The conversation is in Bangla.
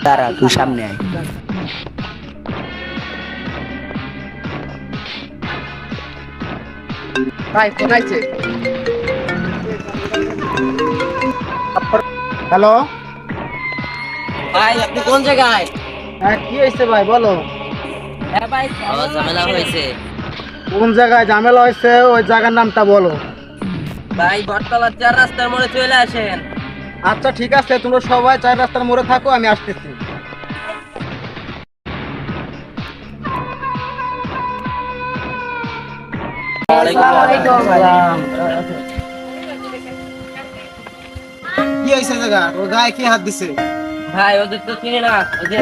দাঁড়া তুই সামনে আয়। ভাই ফোন আইছে। হ্যালো। ভাই আপনি কোন জায়গায়? হ্যাঁ কি হয়েছে ভাই বলো। হ্যাঁ ভাই ঝামেলা হয়েছে। কোন জায়গায় ঝামেলা হয়েছে ওই জায়গার নামটা বলো। ভাই বটতলার 4 রাস্তার মোড়ে চলে আসেন। আচ্ছা ঠিক আছে, তোমরা সবাই 4 রাস্তার মোড়ে থাকো, আমি আসতেছি। কি হয়েছে জায়গা, ও গায়ে কি হাত দিছে? ভাই ওদের তো চিনি না, ওই যে